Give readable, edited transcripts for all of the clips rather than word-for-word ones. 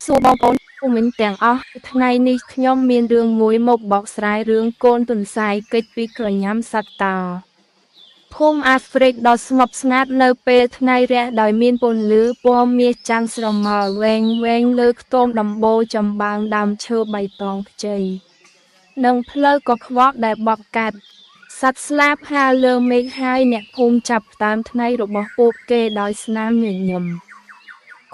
សួរបងប្អូនผู้មិញទាំងអស់ថ្ងៃនេះខ្ញុំមានរឿងមួយមកបកស្រាយរឿងកូនទន្សាយគេចពីក្រញាំសត្វតោភូមិអាហ្វ្រិកដ៏ស្ងប់ស្ងាត់នៅពេលថ្ងៃរះដោយមានពន្លឺពណ៌មាសចាំងស្រមោលវែងលើខ្ទមដំបូលចម្បាំងដើមឈើបៃតងខ្ចីនិងផ្លូវកខ្វក់ដែលបត់កាត់សត្វស្លាបហើរលើមេឃហើយអ្នកភូមិចាប់តាមថ្ងៃរបស់ពួកគេដោយស្នាមញញឹម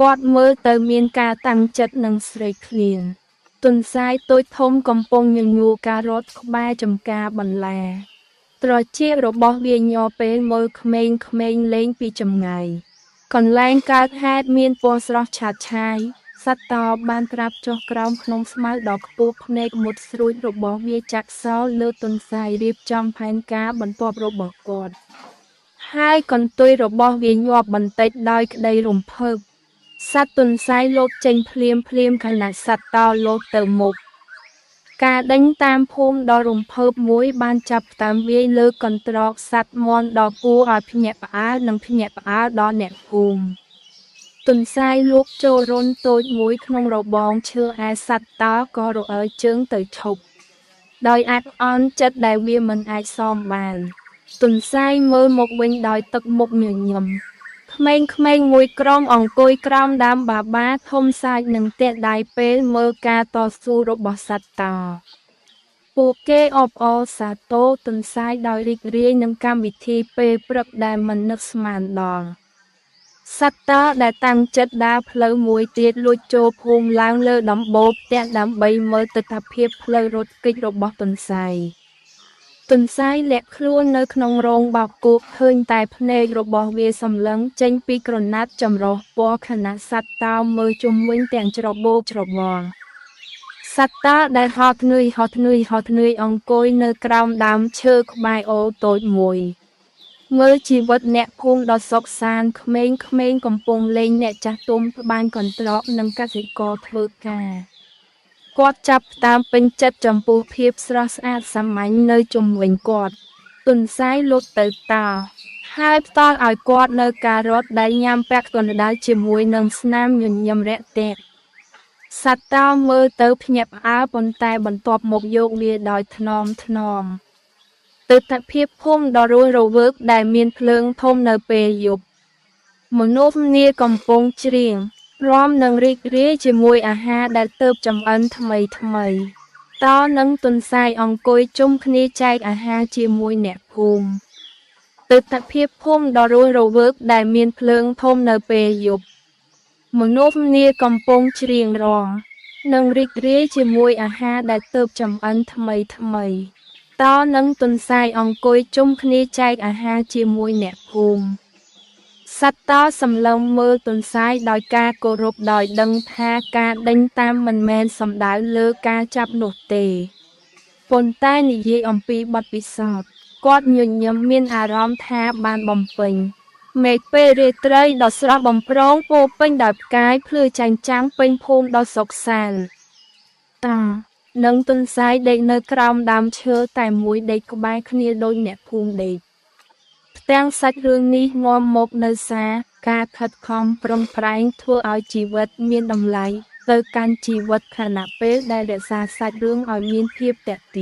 គាត់មើលទៅមានការតាំងចិត្តនិងស្រេកឃ្លានទន្សាយតូចធំកំពុងញញួរការរត់ក្បែរចំការបន្លែត្រចៀករបស់វាញ័រពេលមើលក្មេងៗលេងពីចម្ងាយកន្លែងកើតហេតុមានពណ៌ស្រស់ឆើតឆាយសត្វតោបានក្រាបចុះក្រោមក្នុងស្មៅដ៏ខ្ពស់ភ្នែកមុតស្រួចរបស់វាចាក់សោលើទន្សាយរៀបចំផែនការបន្ទាប់របស់គាត់ហើយកន្ទុយរបស់វាញាប់បន្តិចដោយក្តីរំភើបសត្វទន្សាយលោតចេញភ្លាមខណៈសត្វតោលោតទៅមុខការដេញតាមភូមិដ៏រំភើបមួយបានចាប់តាមវាយលើកន្ត្រកសត្វមាន់ដ៏គួរឲ្យភ្ញាក់ផ្អើលនិងភ្ញាក់ផ្អើលដល់អ្នកភូមិទន្សាយលូកចូលរន្ធតូចមួយក្នុងរបងឈើឯសត្វតោក៏រអិលជើងទៅឈប់ដោយអាក់អន់ចិត្តដែលវាមិនអាចស៊ាំបានទន្សាយមើលមកវិញដោយទឹកមុខញញឹមក្មេងៗមួយក្រុមអង្គុយក្រោមដើមបាបាធំសាចនឹងទាក់ដៃពេលមើលការតស៊ូរបស់សត្វតោពួកគេអបអរសាទរទន្សាយដោយរីករាយនឹងកម្មវិធីពេលព្រឹកដែលមិននឹកស្មានដល់សត្វតោដែលតាំងចិត្តដើរផ្លូវមួយទៀតលួចចូលភូមិឡើងលើដំបូលផ្ទះដើម្បីមើលទិដ្ឋភាពផ្លូវរត់គេចរបស់ទន្សាយលាក់ខ្លួននៅក្នុងរោងបោកគក់ឃើញតែភ្នែករបស់វាសម្លឹងចេញពីក្រណាត់ចម្រុះពណ៌ខណៈសត្វតោមើលជុំវិញទាំងច្របូកច្របល់សត្វតោដែលហត់នឿយអង្គុយនៅក្រោមដើមឈើក្បែរអូរតូចមួយមើលជីវិតអ្នកភូមិដ៏សុខសាន្តក្មេងៗកំពុងលេងអ្នកចាស់ទុំត្បាញកន្ត្រកនិងកសិករធ្វើការគាត់ចាប់តាមពេញចិត្តចំពោះភាពស្រស់ស្អាតសាមញ្ញនៅជុំវិញគាត់ទន្សាយលុតទៅតោហើយផ្ដល់ឲ្យគាត់នៅការរត់ដែលញ៉ាំពាក់កណ្ដាលជាមួយនឹងស្នាមញញឹមរាក់ទាក់សត្វតោមើលទៅភ្ញាក់ផ្អើលប៉ុន្តែបន្ទាប់មកយកវាដោយថ្នមទិដ្ឋភាពភូមិដ៏រស់រវើកដែលមានភ្លើងធំនៅពេលយប់មនុស្សម្នាកំពុងច្រៀងរាំនិងរីករាយជាមួយអាហារដែលទើបចម្អិនថ្មីតោនិងទន្សាយអង្គុយជុំគ្នាចែកអាហារជាមួយអ្នកភូមិទិដ្ឋភាពភូមិដ៏រស់រវើកដែលមានភ្លើងធំនៅពេលយប់មនុស្សម្នាកំពុងច្រៀងរាំនិងរីករាយជាមួយអាហារដែលទើបចម្អិនថ្មីតោនិងទន្សាយអង្គុយជុំគ្នាចែកអាហារជាមួយអ្នកភូមិសត្វតោសម្លឹងមើលទន្សាយដោយការគោរពដោយដឹងថាការដេញតាមមិនមែនសំដៅលើការចាប់នោះទេប៉ុន្តែនិយាយអំពីបទពិសោធន៍គាត់ញញឹមមានអារម្មណ៍ថាបានបំពេញមេឃពេលរាត្រីដ៏ស្រស់បំព្រងពោរពេញដោយផ្កាយភ្លឺចែងចាំងពេញភូមិដ៏សុខសាន្តតានិងទន្សាយដេកនៅក្រោមដើមឈើតែមួយដេកក្បែរគ្នាដូចអ្នកភូមិដេកផ្ទាំងសាច់រឿងនេះនាំមកនៅសារការខិតខំប្រឹងប្រែងធ្វើឲ្យជីវិតមានតម្លៃទៅកាន់ជីវិតខណៈពេលដែលរក្សាសាច់រឿងឲ្យមានភាពទាក់ទាញ